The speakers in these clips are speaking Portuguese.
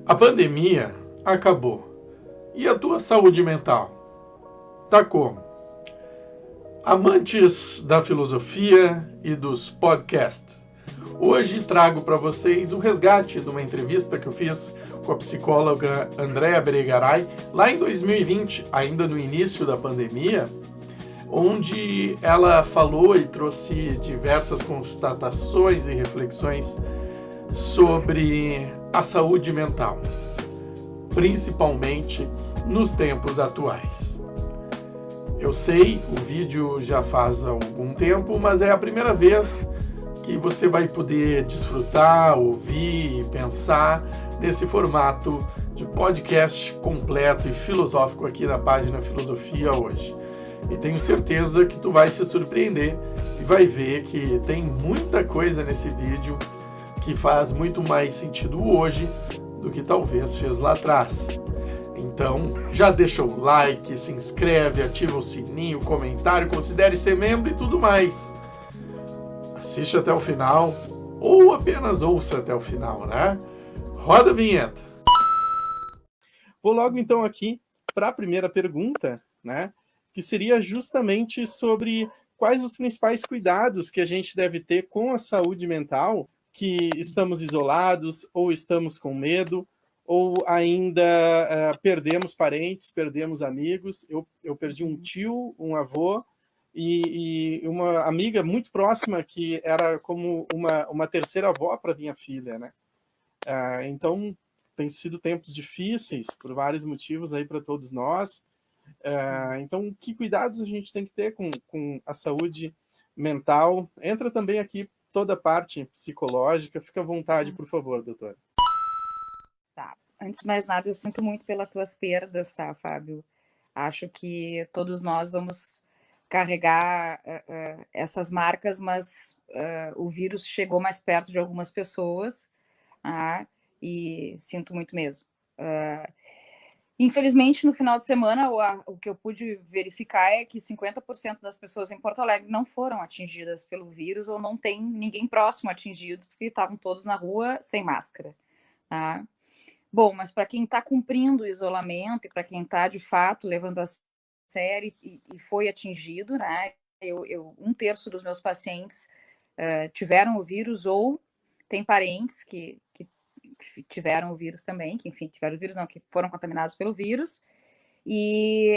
A pandemia acabou. E a tua saúde mental? Tá como? Amantes da filosofia e dos podcasts, hoje trago para vocês o resgate de uma entrevista que eu fiz com a psicóloga Andréa Beregaray lá em 2020, ainda no início da pandemia, onde ela falou e trouxe diversas constatações e reflexões sobre a saúde mental, principalmente nos tempos atuais. Eu sei, o vídeo já faz algum tempo, mas é a primeira vez que você vai poder desfrutar, ouvir e pensar nesse formato de podcast completo e filosófico aqui na página Filosofia Hoje. E tenho certeza que tu vai se surpreender e vai ver que tem muita coisa nesse vídeo que faz muito mais sentido hoje do que talvez fez lá atrás. Então, já deixa o like, se inscreve, ativa o sininho, comentário, considere ser membro e tudo mais. Assiste até o final, ou apenas ouça até o final, né? Roda a vinheta. Vou logo então aqui para a primeira pergunta, né? Que seria justamente sobre quais os principais cuidados que a gente deve ter com a saúde mental, que estamos isolados, ou estamos com medo, ou ainda perdemos parentes, perdemos amigos. Eu perdi um tio, um avô, e uma amiga muito próxima que era como uma terceira avó para minha filha, né? Então, tem sido tempos difíceis, por vários motivos aí para todos nós. Então, que cuidados a gente tem que ter com a saúde mental? Entra também aqui toda a parte psicológica. Fica à vontade, por favor, doutora. Tá. Antes de mais nada, eu sinto muito pelas tuas perdas, tá, Fábio? Acho que todos nós vamos carregar essas marcas, mas o vírus chegou mais perto de algumas pessoas, e sinto muito mesmo. Infelizmente, no final de semana, o que eu pude verificar é que 50% das pessoas em Porto Alegre não foram atingidas pelo vírus ou não tem ninguém próximo atingido, porque estavam todos na rua sem máscara. Tá? Bom, mas para quem está cumprindo o isolamento e para quem está, de fato, levando a sério e foi atingido, né? Um terço dos meus pacientes tiveram o vírus ou tem parentes que tiveram o vírus também, que, enfim, tiveram o vírus não, que foram contaminados pelo vírus. E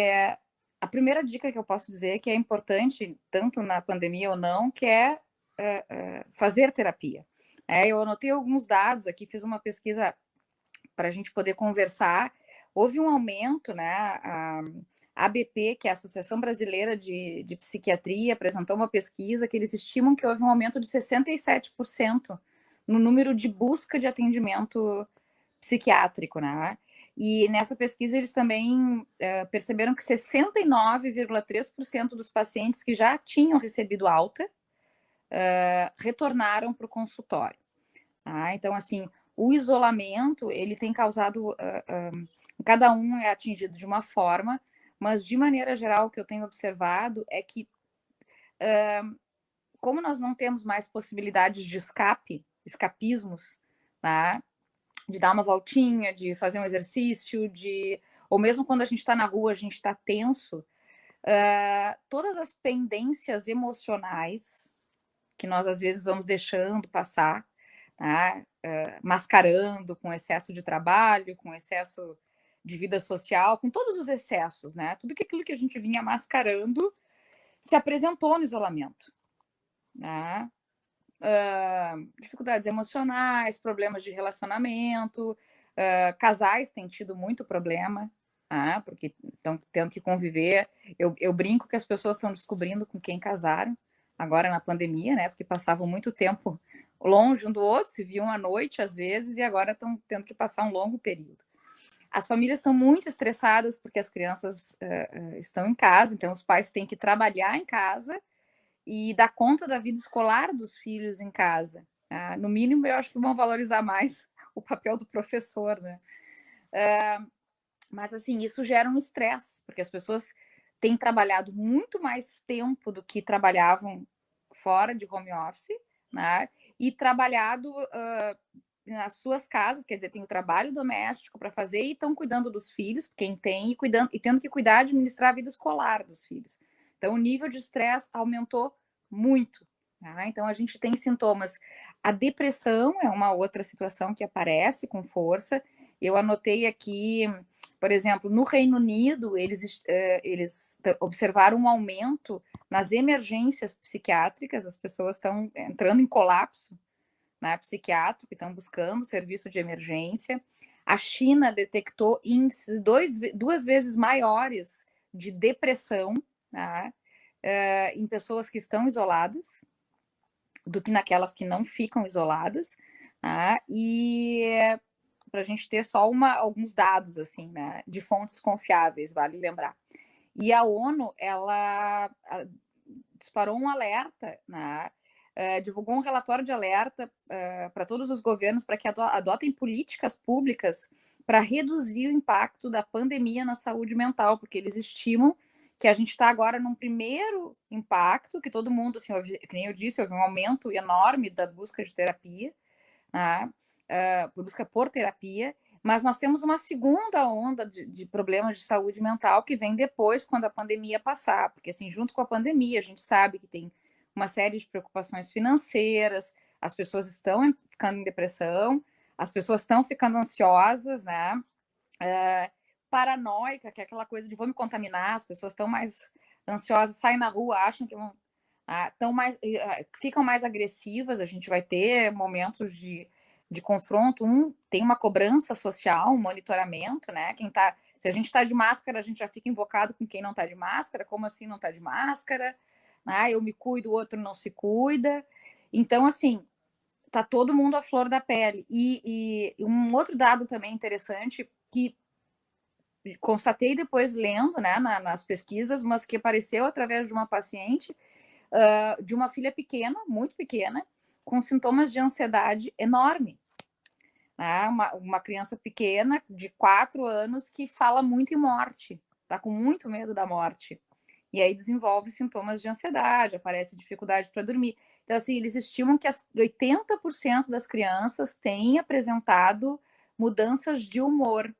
a primeira dica que eu posso dizer que é importante, tanto na pandemia ou não, que é fazer terapia. Eu anotei alguns dados aqui, fiz uma pesquisa para a gente poder conversar. Houve um aumento, né? A ABP, que é a Associação Brasileira de Psiquiatria, apresentou uma pesquisa que eles estimam que houve um aumento de 67% no número de busca de atendimento psiquiátrico, né? E nessa pesquisa eles também perceberam que 69,3% dos pacientes que já tinham recebido alta retornaram para o consultório. Então, assim, o isolamento, ele tem causado... cada um é atingido de uma forma, mas, de maneira geral, o que eu tenho observado é que, como nós não temos mais possibilidades de escapismos, tá? De dar uma voltinha, de fazer um exercício, ou mesmo quando a gente está na rua, a gente está tenso, todas as pendências emocionais que nós, às vezes, vamos deixando passar, tá? Mascarando com excesso de trabalho, com excesso de vida social, com todos os excessos, né? Tudo aquilo que a gente vinha mascarando se apresentou no isolamento, né? Dificuldades emocionais, problemas de relacionamento, casais têm tido muito problema, porque estão tendo que conviver. Eu brinco que as pessoas estão descobrindo com quem casaram agora na pandemia, né? Porque passavam muito tempo longe um do outro, se viam à noite às vezes, e agora estão tendo que passar um longo período. As famílias estão muito estressadas porque as crianças estão em casa, então os pais têm que trabalhar em casa e dar conta da vida escolar dos filhos em casa. No mínimo, eu acho que vão valorizar mais o papel do professor, né? Mas, assim, isso gera um estresse, porque as pessoas têm trabalhado muito mais tempo do que trabalhavam fora de home office, né? E trabalhado nas suas casas, quer dizer, tem o trabalho doméstico para fazer e estão cuidando dos filhos, quem tem, e, cuidando, e tendo que cuidar, administrar a vida escolar dos filhos. Então, o nível de estresse aumentou muito. Tá? Então, a gente tem sintomas. A depressão é uma outra situação que aparece com força. Eu anotei aqui, por exemplo, no Reino Unido, eles observaram um aumento nas emergências psiquiátricas, as pessoas estão entrando em colapso, né, psiquiátrico, estão buscando serviço de emergência. A China detectou índices 2 vezes maiores de depressão, né, em pessoas que estão isoladas do que naquelas que não ficam isoladas, né, e para a gente ter só alguns dados assim, né, de fontes confiáveis, vale lembrar. E a ONU, ela disparou um alerta, né, divulgou um relatório de alerta para todos os governos para que adotem políticas públicas para reduzir o impacto da pandemia na saúde mental, porque eles estimam que a gente está agora num primeiro impacto, que todo mundo, assim, que nem eu disse, houve um aumento enorme da busca de terapia, né, busca por terapia, mas nós temos uma segunda onda de problemas de saúde mental que vem depois, quando a pandemia passar, porque, assim, junto com a pandemia, a gente sabe que tem uma série de preocupações financeiras, as pessoas estão ficando em depressão, as pessoas estão ficando ansiosas, né? Paranoica, que é aquela coisa de vou me contaminar, as pessoas estão mais ansiosas, saem na rua, acham que vão, ficam mais agressivas, a gente vai ter momentos de confronto, tem uma cobrança social, um monitoramento, né? Se a gente está de máscara, a gente já fica invocado com quem não está de máscara, como assim não está de máscara? Eu me cuido, o outro não se cuida. Então, assim, tá todo mundo à flor da pele. E um outro dado também interessante, que constatei depois lendo, né, nas pesquisas, mas que apareceu através de uma paciente, de uma filha pequena, muito pequena, com sintomas de ansiedade enorme. Uma criança pequena, de 4 anos, que fala muito em morte, tá com muito medo da morte. E aí desenvolve sintomas de ansiedade, aparece dificuldade para dormir. Então, assim, eles estimam que 80% das crianças têm apresentado mudanças de humor.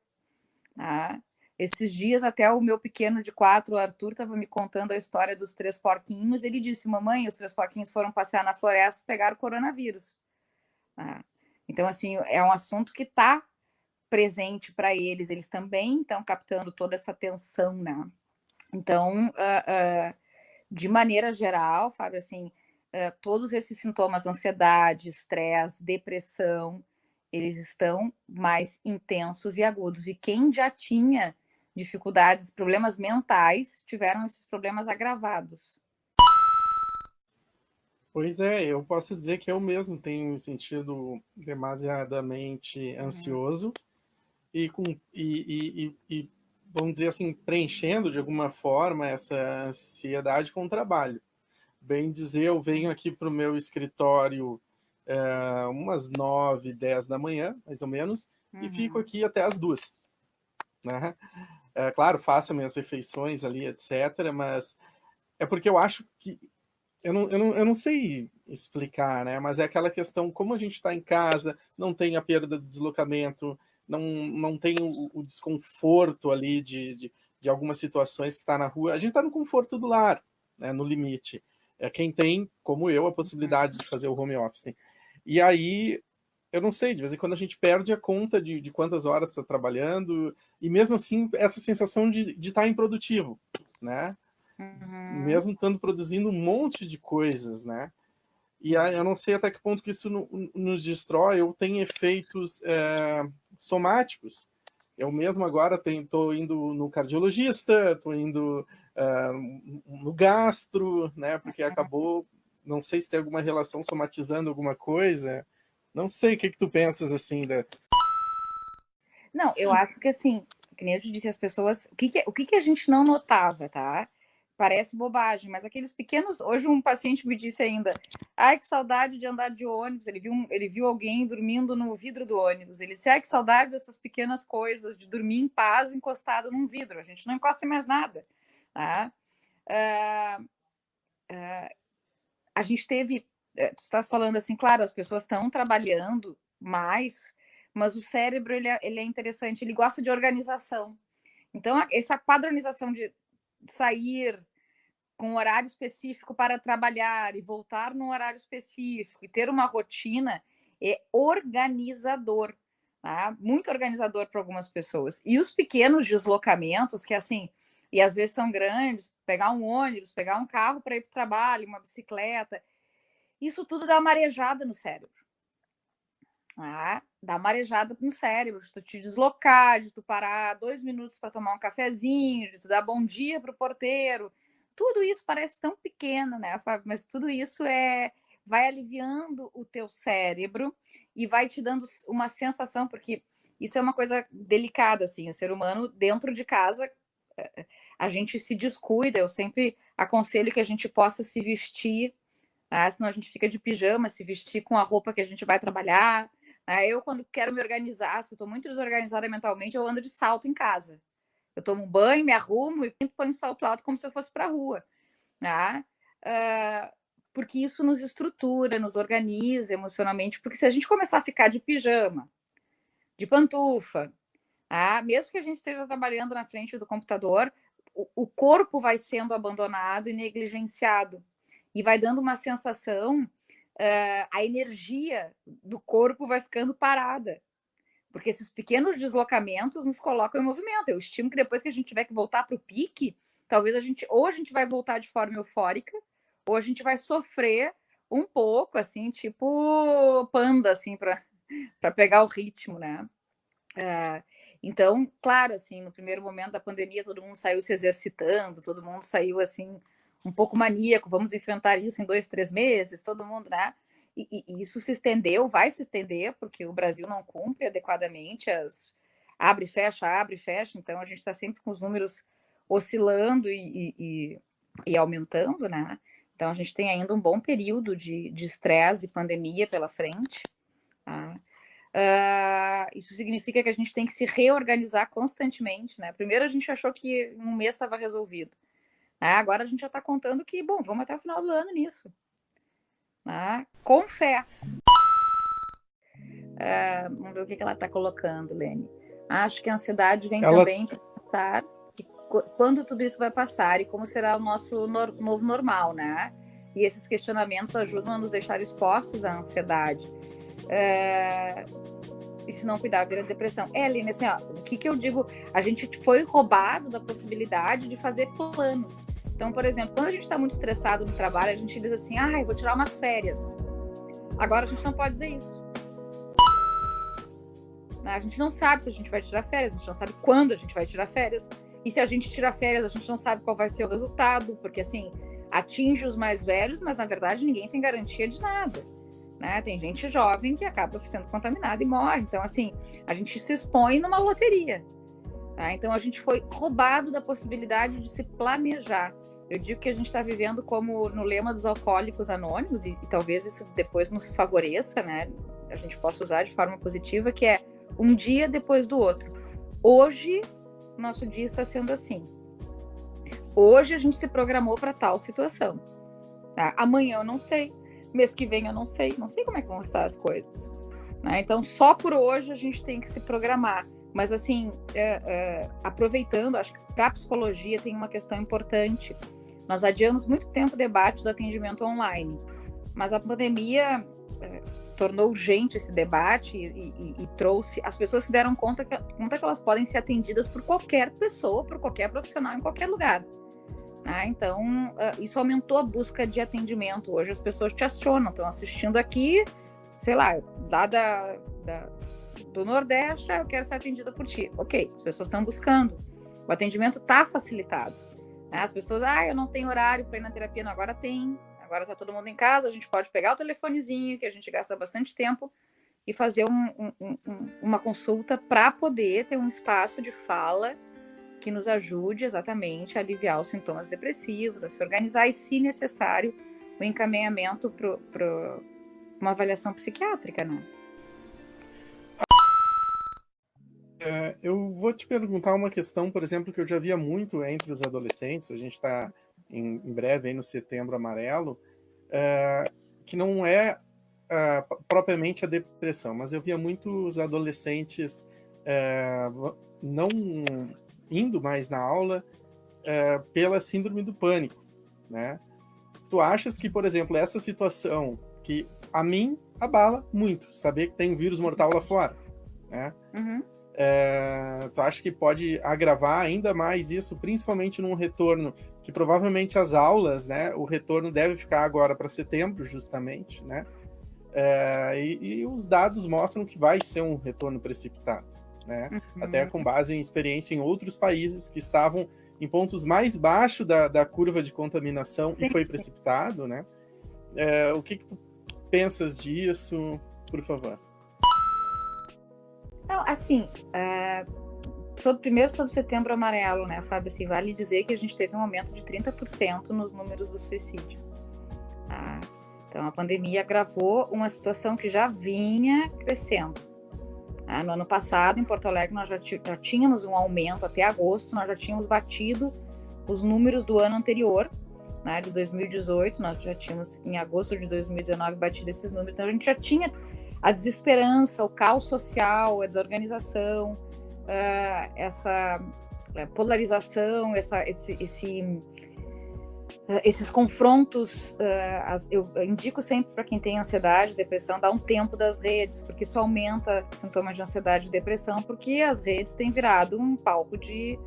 Tá? Esses dias, até o meu pequeno de 4, o Arthur, estava me contando a história dos 3 porquinhos. Ele disse, mamãe, os 3 porquinhos foram passear na floresta e pegaram coronavírus. Tá? Então, assim, é um assunto que está presente para eles. Eles também estão captando toda essa atenção, né? Então, de maneira geral, Fábio, assim, todos esses sintomas, ansiedade, estresse, depressão, eles estão mais intensos e agudos. E quem já tinha dificuldades, problemas mentais, tiveram esses problemas agravados. Pois é, eu posso dizer que eu mesmo tenho me sentido demasiadamente ansioso e vamos dizer assim, preenchendo de alguma forma essa ansiedade com o trabalho. Bem dizer, eu venho aqui para o meu escritório umas 9, 10 da manhã, mais ou menos, e fico aqui até as 2. Né? Claro, faço minhas refeições ali, etc., mas é porque eu acho que eu não sei explicar, né? Mas é aquela questão, como a gente está em casa, não tem a perda do deslocamento, não tem o desconforto ali de algumas situações que está na rua. A gente está no conforto do lar, né? No limite. Quem tem, como eu, a possibilidade de fazer o home office. E aí, eu não sei, de vez em quando a gente perde a conta de quantas horas está trabalhando, e mesmo assim, essa sensação de estar improdutivo, né? Mesmo estando produzindo um monte de coisas, né? E aí, eu não sei até que ponto que isso nos destrói ou tem efeitos somáticos. Eu mesmo agora estou indo no cardiologista, estou indo no gastro, né? Porque acabou, não sei se tem alguma relação somatizando alguma coisa. Não sei o que tu pensas assim da... Não, eu acho que assim, que nem eu te disse, as pessoas, o que a gente não notava, tá? Parece bobagem, mas aqueles pequenos. Hoje um paciente me disse ainda: ai, que saudade de andar de ônibus. Ele viu alguém dormindo no vidro do ônibus. Ele disse: ai, que saudade dessas pequenas coisas, de dormir em paz encostado num vidro. A gente não encosta em mais nada. Tá? A gente teve. Tu estás falando assim, claro, as pessoas estão trabalhando mas o cérebro ele é interessante, ele gosta de organização. Então, essa padronização de sair com um horário específico para trabalhar e voltar num horário específico e ter uma rotina é organizador, tá? Muito organizador para algumas pessoas. E os pequenos deslocamentos, que assim, e às vezes são grandes, pegar um ônibus, pegar um carro para ir para o trabalho, uma bicicleta, isso tudo dá marejada no cérebro. Dá marejada no cérebro, de tu te deslocar, de tu parar 2 minutos para tomar um cafezinho, de tu dar bom dia para o porteiro. Tudo isso parece tão pequeno, né, Fábio? Mas tudo isso vai aliviando o teu cérebro e vai te dando uma sensação, porque isso é uma coisa delicada, assim, o ser humano dentro de casa, a gente se descuida, eu sempre aconselho que a gente possa se vestir, senão a gente fica de pijama, se vestir com a roupa que a gente vai trabalhar. Eu, quando quero me organizar, se eu estou muito desorganizada mentalmente, eu ando de salto em casa. Eu tomo um banho, me arrumo e ponho um salto alto como se eu fosse para a rua. Porque isso nos estrutura, nos organiza emocionalmente. Porque se a gente começar a ficar de pijama, de pantufa, mesmo que a gente esteja trabalhando na frente do computador, o corpo vai sendo abandonado e negligenciado. E vai dando uma sensação, a energia do corpo vai ficando parada. Porque esses pequenos deslocamentos nos colocam em movimento. Eu estimo que depois que a gente tiver que voltar para o pique, talvez a gente vai voltar de forma eufórica, ou a gente vai sofrer um pouco, assim, tipo panda, assim, para pegar o ritmo, né? Então, claro, assim, no primeiro momento da pandemia, todo mundo saiu se exercitando, todo mundo saiu, assim, um pouco maníaco, vamos enfrentar isso em 2, 3 meses, todo mundo, né? E isso se estendeu, vai se estender, porque o Brasil não cumpre adequadamente abre e fecha, então a gente está sempre com os números oscilando e aumentando, né? Então a gente tem ainda um bom período de estresse e pandemia pela frente, tá? Isso significa que a gente tem que se reorganizar constantemente, né? Primeiro a gente achou que em um mês estava resolvido. Agora a gente já está contando que, bom, vamos até o final do ano nisso. Com fé. Vamos ver o que ela está colocando, Lene. Acho que a ansiedade vem também para pensar quando tudo isso vai passar e como será o nosso novo normal, né? E esses questionamentos ajudam a nos deixar expostos à ansiedade. E se não cuidar, vira depressão. Lene, assim, o que eu digo? A gente foi roubado da possibilidade de fazer planos. Então, por exemplo, quando a gente está muito estressado no trabalho, a gente diz assim, eu vou tirar umas férias. Agora a gente não pode dizer isso. A gente não sabe se a gente vai tirar férias, a gente não sabe quando a gente vai tirar férias. E se a gente tirar férias, a gente não sabe qual vai ser o resultado, porque, assim, atinge os mais velhos, mas, na verdade, ninguém tem garantia de nada. Né? Tem gente jovem que acaba sendo contaminada e morre. Então, assim, a gente se expõe numa loteria. Tá? Então, a gente foi roubado da possibilidade de se planejar. Eu digo que a gente está vivendo como no lema dos alcoólicos anônimos, e talvez isso depois nos favoreça, né? A gente possa usar de forma positiva, que é um dia depois do outro. Hoje, nosso dia está sendo assim. Hoje a gente se programou para tal situação. Tá? Amanhã eu não sei. Mês que vem eu não sei como é que vão estar as coisas. Né? Então, só por hoje a gente tem que se programar. Mas, assim, aproveitando, acho que para a psicologia tem uma questão importante. Nós adiamos muito tempo o debate do atendimento online, mas a pandemia tornou urgente esse debate e trouxe... As pessoas se deram conta que elas podem ser atendidas por qualquer pessoa, por qualquer profissional, em qualquer lugar. Então, isso aumentou a busca de atendimento. Hoje as pessoas te acionam, estão assistindo aqui, sei lá, lá do Nordeste, eu quero ser atendida por ti. Ok, as pessoas estão buscando. O atendimento está facilitado. As pessoas, eu não tenho horário para ir na terapia. Não, agora tem. Agora está todo mundo em casa, a gente pode pegar o telefonezinho, que a gente gasta bastante tempo, e fazer uma consulta para poder ter um espaço de fala que nos ajude exatamente a aliviar os sintomas depressivos, a se organizar e, se necessário, o encaminhamento para uma avaliação psiquiátrica, né? Eu vou te perguntar uma questão, por exemplo, que eu já via muito entre os adolescentes, a gente está em breve aí no Setembro Amarelo, que não é propriamente a depressão, mas eu via muitos adolescentes não indo mais na aula pela síndrome do pânico, né? Tu achas que, por exemplo, essa situação que a mim abala muito, saber que tem um vírus mortal lá fora, né? Uhum. Tu acha que pode agravar ainda mais isso, principalmente num retorno que provavelmente as aulas, né? O retorno deve ficar agora para setembro, justamente, né? E os dados mostram que vai ser um retorno precipitado, né? Uhum. Até com base em experiência em outros países que estavam em pontos mais baixos da curva de contaminação e foi precipitado, né? O que tu pensas disso, por favor? Não, assim, primeiro sobre Setembro Amarelo, né, Fábio? Assim, vale dizer que a gente teve um aumento de 30% nos números do suicídio. Tá? Então, a pandemia agravou uma situação que já vinha crescendo. Tá? No ano passado, em Porto Alegre, nós já tínhamos um aumento, até agosto, nós já tínhamos batido os números do ano anterior, né, de 2018, nós já tínhamos, em agosto de 2019, batido esses números. Então, a gente já tinha a desesperança, o caos social, a desorganização, essa polarização, esses confrontos. Eu indico sempre para quem tem ansiedade, depressão, dar um tempo das redes, porque isso aumenta sintomas de ansiedade e depressão, porque as redes têm virado um palco de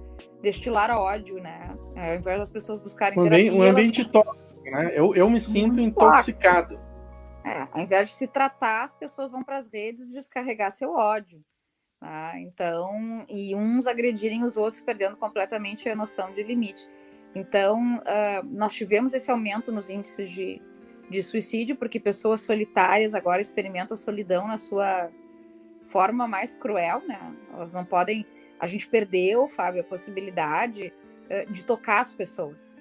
destilar ódio, né? Ao invés das pessoas buscarem terapia... Um ambiente tóxico, né? Eu me sinto intoxicado. Ao invés de se tratar, as pessoas vão para as redes descarregar seu ódio. Tá? Então, e uns agredirem os outros, perdendo completamente a noção de limite. Então, nós tivemos esse aumento nos índices de suicídio, porque pessoas solitárias agora experimentam a solidão na sua forma mais cruel, né? Elas não podem... A gente perdeu, Fábio, a possibilidade de tocar as pessoas.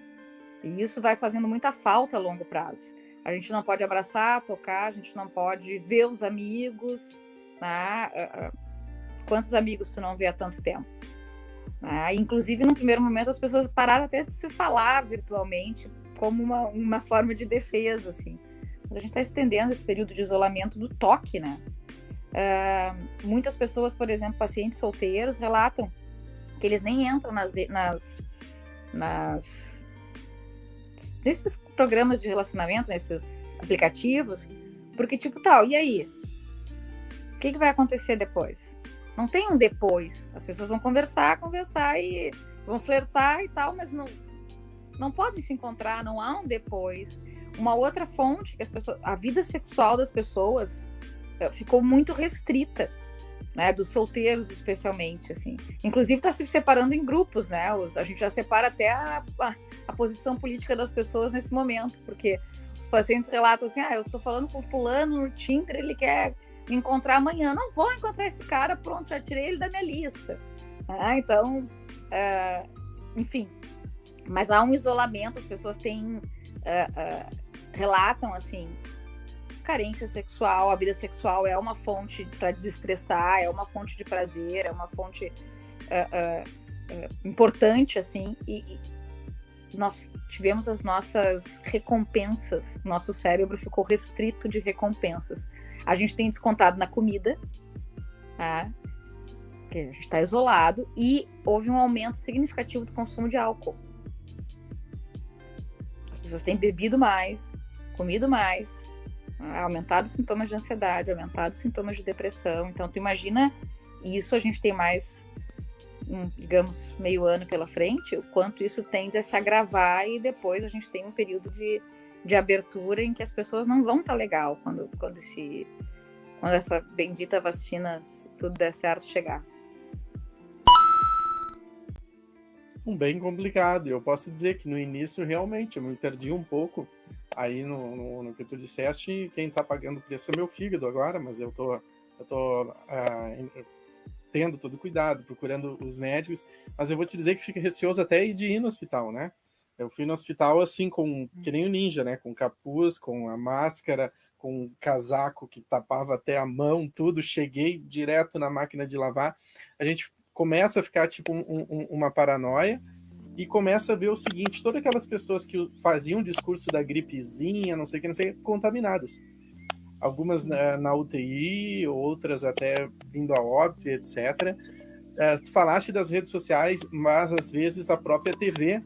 E isso vai fazendo muita falta a longo prazo. A gente não pode abraçar, tocar, a gente não pode ver os amigos, né? Quantos amigos tu não vê há tanto tempo? Inclusive, no primeiro momento, as pessoas pararam até de se falar virtualmente como uma forma de defesa, assim. Mas a gente está estendendo esse período de isolamento do toque, né? Muitas pessoas, por exemplo, pacientes solteiros, relatam que eles nem entram nesses programas de relacionamento, nesses aplicativos, porque tipo, e aí? O que vai acontecer depois? Não tem um depois. As pessoas vão conversar e vão flertar e tal, mas não podem se encontrar, não há um depois. Uma outra fonte, que a vida sexual das pessoas ficou muito restrita, né, dos solteiros especialmente, assim. Inclusive está se separando em grupos, né? A gente já separa até a posição política das pessoas nesse momento, porque os pacientes relatam assim, eu estou falando com fulano no Tinder, ele quer me encontrar amanhã, não vou encontrar esse cara, pronto, já tirei ele da minha lista. Então, enfim, mas há um isolamento, as pessoas relatam assim, carência sexual, a vida sexual é uma fonte para desestressar, é uma fonte de prazer, é uma fonte importante, assim, e nós tivemos as nossas recompensas, nosso cérebro ficou restrito de recompensas. A gente tem descontado na comida, tá? Porque a gente está isolado, e houve um aumento significativo do consumo de álcool. As pessoas têm bebido mais, comido mais, aumentado os sintomas de ansiedade, aumentado os sintomas de depressão. Então, tu imagina, isso a gente tem mais, digamos, meio ano pela frente, o quanto isso tende a se agravar, e depois a gente tem um período de abertura em que as pessoas não vão estar legal quando essa bendita vacina, tudo der certo, chegar. Bem complicado. Eu posso dizer que no início, realmente, eu me perdi um pouco aí no que tu disseste. Quem tá pagando o preço é meu fígado agora, mas eu tô tendo todo cuidado, procurando os médicos, mas eu vou te dizer que fica receoso até de ir no hospital, né? Eu fui no hospital assim, que nem o ninja, né? Com capuz, com a máscara, com um casaco que tapava até a mão, tudo. Cheguei direto na máquina de lavar. A gente começa a ficar tipo uma paranoia e começa a ver o seguinte: todas aquelas pessoas que faziam o discurso da gripezinha, não sei o que, contaminadas. algumas na UTI, outras até vindo a óbito, etc. Tu falaste das redes sociais, mas às vezes a própria TV,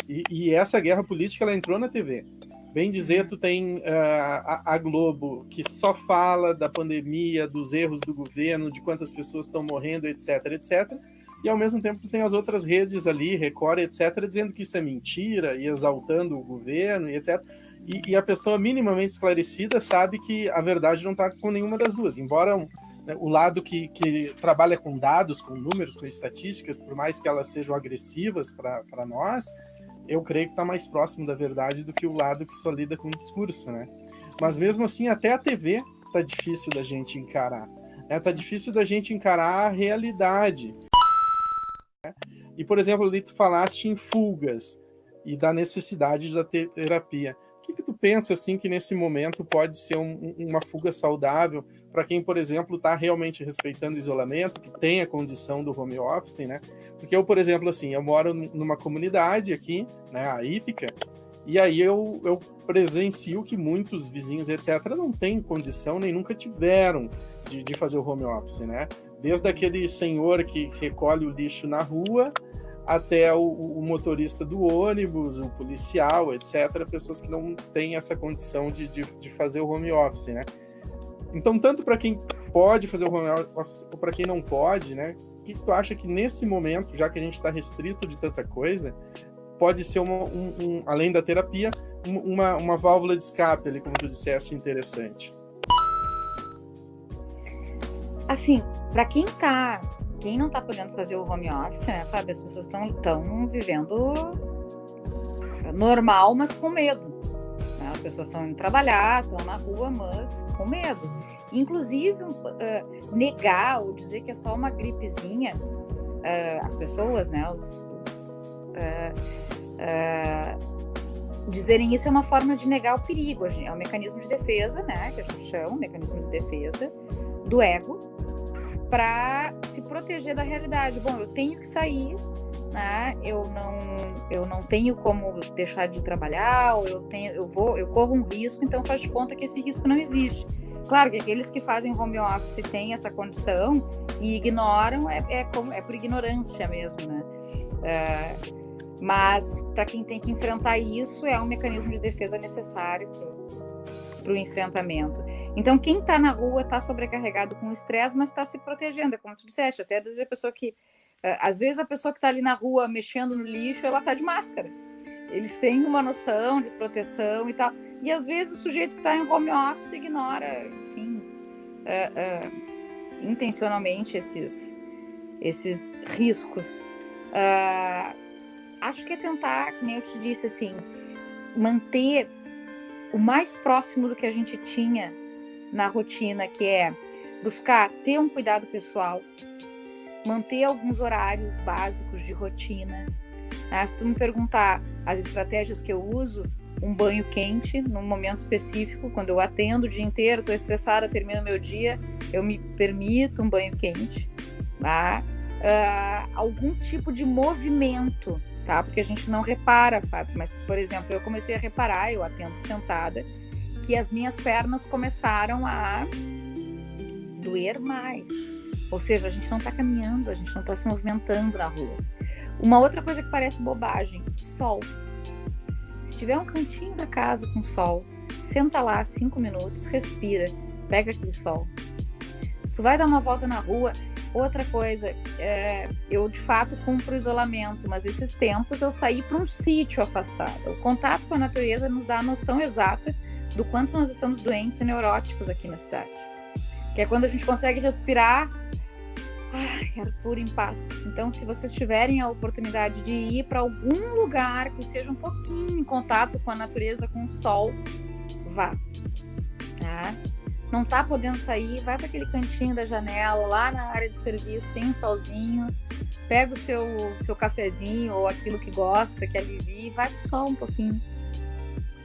e essa guerra política ela entrou na TV. Bem dizer, tu tem a Globo, que só fala da pandemia, dos erros do governo, de quantas pessoas estão morrendo, etc, etc. E ao mesmo tempo tu tem as outras redes ali, Record, etc, dizendo que isso é mentira e exaltando o governo, e etc. E a pessoa minimamente esclarecida sabe que a verdade não está com nenhuma das duas. Embora o lado que trabalha com dados, com números, com estatísticas, por mais que elas sejam agressivas para nós, eu creio que está mais próximo da verdade do que o lado que só lida com o discurso, né? Mas mesmo assim, até a TV está difícil da gente encarar. Está difícil da gente encarar a realidade. E, por exemplo, ali tu falaste em fugas e da necessidade da terapia. O que tu pensa, assim, que nesse momento pode ser uma fuga saudável para quem, por exemplo, está realmente respeitando o isolamento, que tem a condição do home office, né? Porque eu, por exemplo, assim, eu moro numa comunidade aqui, né, a Ípica, e aí eu presencio que muitos vizinhos, etc., não têm condição, nem nunca tiveram de fazer o home office, né? Desde aquele senhor que recolhe o lixo na rua, até o motorista do ônibus, o policial, etc., pessoas que não têm essa condição de fazer o home office, né? Então, tanto para quem pode fazer o home office ou para quem não pode, né? O que tu acha que nesse momento, já que a gente está restrito de tanta coisa, pode ser, além da terapia, uma válvula de escape, ali, como tu disseste, interessante? Assim, para quem não está podendo fazer o home office, né, Fábio? As pessoas estão vivendo normal, mas com medo. Né? As pessoas estão indo trabalhar, estão na rua, mas com medo. Inclusive, negar ou dizer que é só uma gripezinha, as pessoas, né, dizerem isso é uma forma de negar o perigo. É um mecanismo de defesa, né, que a gente chama, um mecanismo de defesa do ego, para se proteger da realidade. Bom, eu tenho que sair, né? Eu não tenho como deixar de trabalhar, ou eu corro um risco, então faz de conta que esse risco não existe. Claro que aqueles que fazem home office têm essa condição e ignoram, é por ignorância mesmo, né? Mas para quem tem que enfrentar isso, é um mecanismo de defesa necessário para o enfrentamento. Então, quem está na rua está sobrecarregado com estresse, mas está se protegendo, é como tu disseste, até às vezes a pessoa que está ali na rua mexendo no lixo, ela está de máscara. Eles têm uma noção de proteção e tal, e às vezes o sujeito que está em home office ignora, enfim, intencionalmente esses riscos. Acho que é tentar, como eu te disse, assim, manter o mais próximo do que a gente tinha na rotina, que é buscar ter um cuidado pessoal, manter alguns horários básicos de rotina. Se tu me perguntar as estratégias que eu uso, um banho quente num momento específico, quando eu atendo o dia inteiro, estou estressada, termino meu dia, eu me permito um banho quente. Tá? Algum tipo de movimento, tá? Porque a gente não repara, Fábio, mas, por exemplo, eu comecei a reparar, eu atendo sentada, que as minhas pernas começaram a doer mais. Ou seja, a gente não está caminhando, a gente não está se movimentando na rua. Uma outra coisa que parece bobagem, sol. Se tiver um cantinho da casa com sol, senta lá 5 minutos, respira, pega aquele sol. Se tu vai dar uma volta na rua, outra coisa, eu de fato cumpro o isolamento, mas esses tempos eu saí para um sítio afastado. O contato com a natureza nos dá a noção exata do quanto nós estamos doentes e neuróticos aqui na cidade. Que é quando a gente consegue respirar ar puro em paz. Então, se vocês tiverem a oportunidade de ir para algum lugar que seja um pouquinho em contato com a natureza, com o sol, vá. Tá? Não tá podendo sair, vai para aquele cantinho da janela, lá na área de serviço, tem um solzinho, pega o seu cafezinho ou aquilo que gosta, que alivia, e vai pro sol um pouquinho.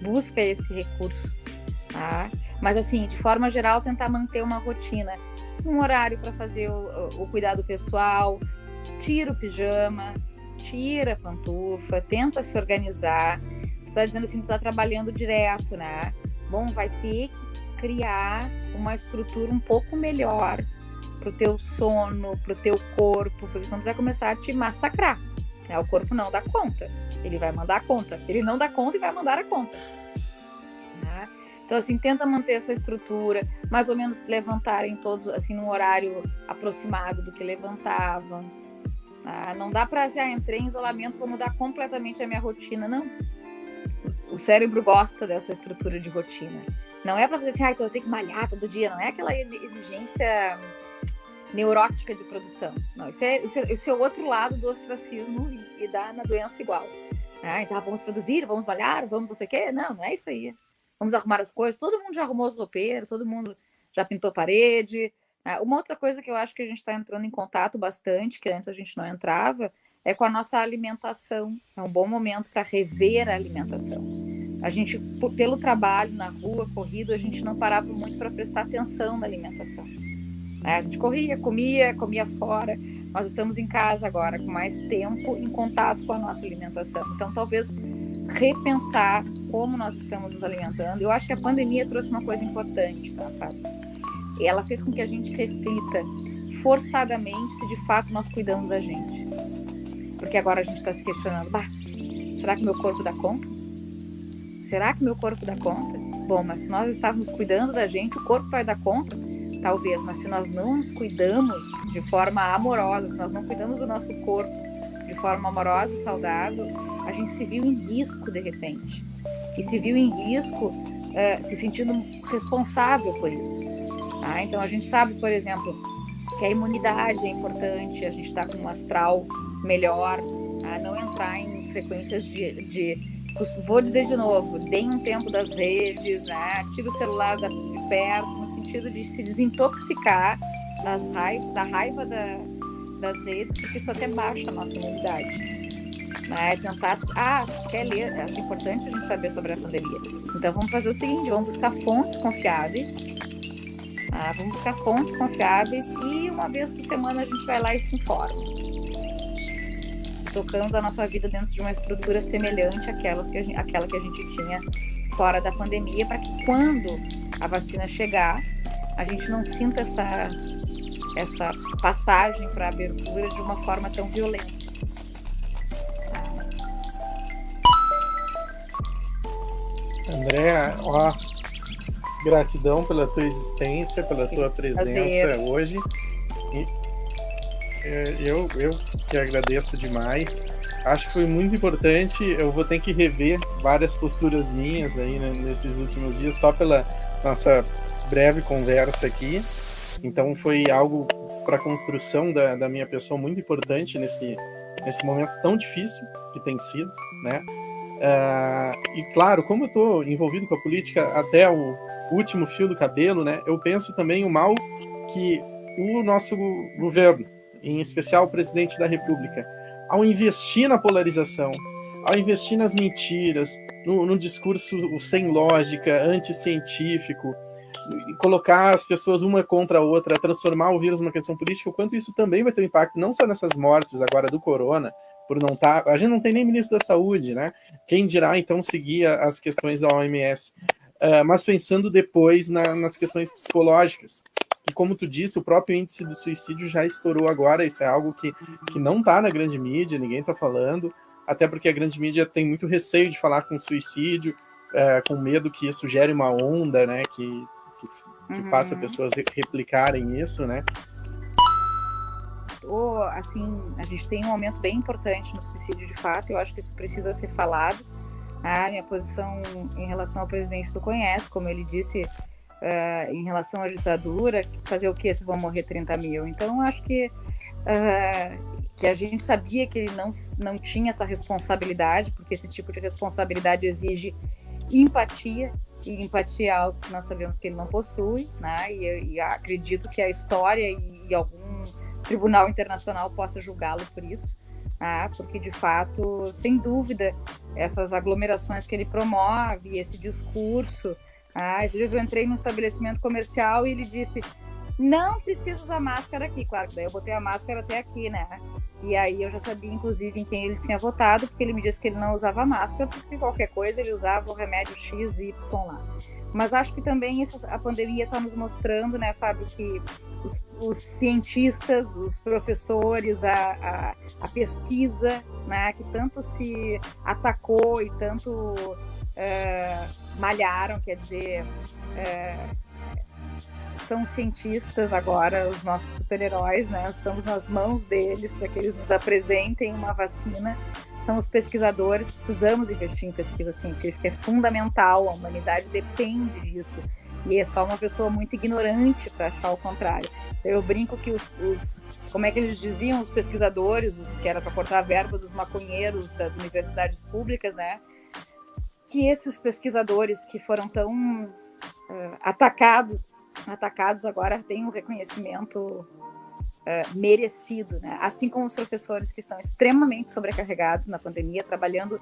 Busca esse recurso, tá? Mas assim, de forma geral, tentar manter uma rotina, um horário para fazer o cuidado pessoal, tira o pijama, tira a pantufa, tenta se organizar. Tu tá dizendo assim, tu tá trabalhando direto, né? Bom, vai ter que criar uma estrutura um pouco melhor para o teu sono, para o teu corpo, porque senão tu vai começar a te massacrar. O corpo não dá conta, ele vai mandar a conta. Ele não dá conta e vai mandar a conta. Então, assim, tenta manter essa estrutura, mais ou menos levantarem todos, assim, num horário aproximado do que levantavam. Não dá para, assim, entrei em isolamento, vou mudar completamente a minha rotina, não. O cérebro gosta dessa estrutura de rotina. Não é para fazer assim, então eu tenho que malhar todo dia, não é aquela exigência neurótica de produção. Não, esse é o outro lado do ostracismo e dá na doença igual. Então vamos produzir, vamos malhar, vamos não sei o quê. Não é isso aí. Vamos arrumar as coisas. Todo mundo já arrumou os roupeiros, todo mundo já pintou parede. Uma outra coisa que eu acho que a gente está entrando em contato bastante, que antes a gente não entrava, é com a nossa alimentação. É um bom momento para rever a alimentação. A gente, pelo trabalho na rua, corrido, a gente não parava muito para prestar atenção na alimentação. A gente corria, comia fora. Nós estamos em casa agora, com mais tempo, em contato com a nossa alimentação. Então, talvez repensar como nós estamos nos alimentando. Eu acho que a pandemia trouxe uma coisa importante, tá, Fábio? Ela fez com que a gente reflita forçadamente se de fato nós cuidamos da gente. Porque agora a gente está se questionando, será que meu corpo dá conta? Será que meu corpo dá conta? Bom, mas se nós estávamos cuidando da gente, o corpo vai dar conta? Talvez, mas se nós não nos cuidamos de forma amorosa, se nós não cuidamos do nosso corpo de forma amorosa e saudável, a gente se viu em risco de repente. E se viu em risco se sentindo responsável por isso. Então a gente sabe, por exemplo, que a imunidade é importante, a gente está com um astral melhor, não entrar em frequências vou dizer de novo, deem um tempo das redes, tira o celular de perto, no sentido de se desintoxicar da raiva das redes, porque isso até baixa a nossa imunidade. Tentar, quer ler, acho importante a gente saber sobre a pandemia. Então vamos fazer o seguinte, vamos buscar fontes confiáveis, e uma vez por semana a gente vai lá e se informa. Tocamos a nossa vida dentro de uma estrutura semelhante àquela que a gente tinha fora da pandemia, para que quando a vacina chegar, a gente não sinta essa passagem para a abertura de uma forma tão violenta. Andréa, gratidão pela tua existência, pela tua presença hoje. Eu que agradeço demais. Acho que foi muito importante. Eu vou ter que rever várias posturas minhas aí, né, nesses últimos dias, só pela nossa breve conversa aqui. Então foi algo para a construção da minha pessoa muito importante nesse momento tão difícil que tem sido, né? E claro, como eu estou envolvido com a política até o último fio do cabelo, né? Eu penso também o mal que o nosso governo, em especial o presidente da República, ao investir na polarização, ao investir nas mentiras, no discurso sem lógica, anticientífico, colocar as pessoas uma contra a outra, transformar o vírus numa questão política, o quanto isso também vai ter um impacto, não só nessas mortes agora do corona, por não estar... A gente não tem nem ministro da saúde, né? Quem dirá, então, seguir as questões da OMS? Mas pensando depois nas questões psicológicas. E como tu disse, o próprio índice do suicídio já estourou agora, isso é algo que não está na grande mídia, ninguém está falando, até porque a grande mídia tem muito receio de falar com suicídio, com medo que isso gere uma onda, né, que faça pessoas replicarem isso, né? Assim, a gente tem um momento bem importante no suicídio de fato, eu acho que isso precisa ser falado. A minha posição em relação ao presidente tu conhece, como ele disse, em relação à ditadura, fazer o que se vão morrer 30 mil? Então, eu acho que a gente sabia que ele não tinha essa responsabilidade, porque esse tipo de responsabilidade exige empatia, e empatia é algo que nós sabemos que ele não possui, né? E acredito que a história e algum tribunal internacional possa julgá-lo por isso, porque de fato, sem dúvida, essas aglomerações que ele promove, esse discurso. Esses dias eu entrei num estabelecimento comercial e ele disse: não preciso usar máscara aqui. Claro que daí eu botei a máscara até aqui, né? E aí eu já sabia, inclusive, em quem ele tinha votado, porque ele me disse que ele não usava máscara, porque qualquer coisa ele usava o remédio X, Y lá. Mas acho que também a pandemia está nos mostrando, né, Fábio, que os cientistas, os professores, a pesquisa, né, que tanto se atacou e tanto malharam, quer dizer, são cientistas agora, os nossos super-heróis, né? Estamos nas mãos deles para que eles nos apresentem uma vacina. São os pesquisadores, precisamos investir em pesquisa científica, é fundamental, a humanidade depende disso. E é só uma pessoa muito ignorante para achar o contrário. Eu brinco que como é que eles diziam, os pesquisadores, os que era para cortar a verba dos maconheiros das universidades públicas, né? Que esses pesquisadores que foram tão atacados agora têm um reconhecimento merecido, né? Assim como os professores que estão extremamente sobrecarregados na pandemia, trabalhando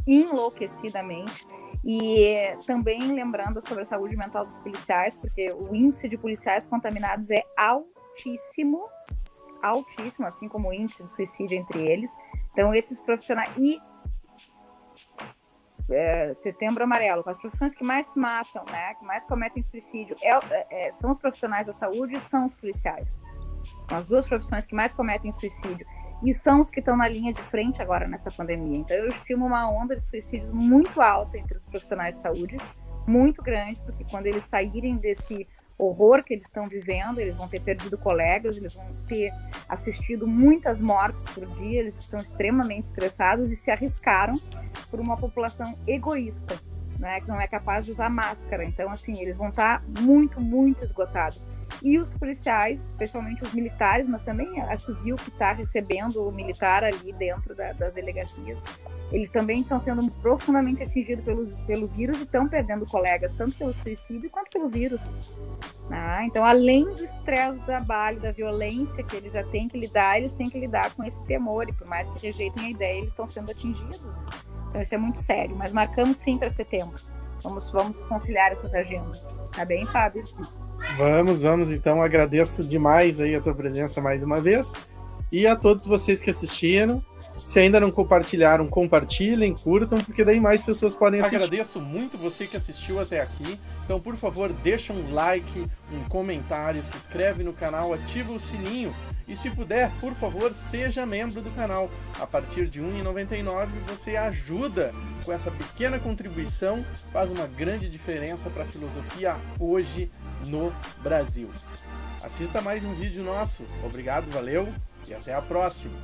enlouquecidamente, e também lembrando sobre a saúde mental dos policiais, porque o índice de policiais contaminados é altíssimo, assim como o índice de suicídio entre eles. Então esses profissionais... Setembro Amarelo, com as profissões que mais se matam, né, que mais cometem suicídio, são os profissionais da saúde e são os policiais. São as duas profissões que mais cometem suicídio e são os que estão na linha de frente agora nessa pandemia. Então eu estimo uma onda de suicídios muito alta entre os profissionais de saúde, muito grande, porque quando eles saírem desse horror que eles estão vivendo, eles vão ter perdido colegas, eles vão ter assistido muitas mortes por dia, eles estão extremamente estressados e se arriscaram por uma população egoísta, né, que não é capaz de usar máscara. Então, assim, eles vão estar muito, muito esgotados. E os policiais, especialmente os militares, mas também a civil que está recebendo o militar ali dentro das delegacias, eles também estão sendo profundamente atingidos pelo vírus e estão perdendo colegas, tanto pelo suicídio quanto pelo vírus. Então, além do estresse do trabalho, da violência que eles já têm que lidar, eles têm que lidar com esse temor, e por mais que rejeitem a ideia, eles estão sendo atingidos. Né? Então, isso é muito sério, mas marcamos sim para setembro. Vamos conciliar essas agendas. Tá bem, Fábio? Vamos, então, agradeço demais aí a tua presença mais uma vez, e a todos vocês que assistiram. Se ainda não compartilharam, compartilhem, curtam, porque daí mais pessoas podem assistir. Agradeço muito você que assistiu até aqui. Então, por favor, deixa um like, um comentário, se inscreve no canal, ativa o sininho. E se puder, por favor, seja membro do canal. A partir de R$ 1,99 você ajuda com essa pequena contribuição, faz uma grande diferença para a filosofia hoje no Brasil. Assista mais um vídeo nosso. Obrigado, valeu e até a próxima.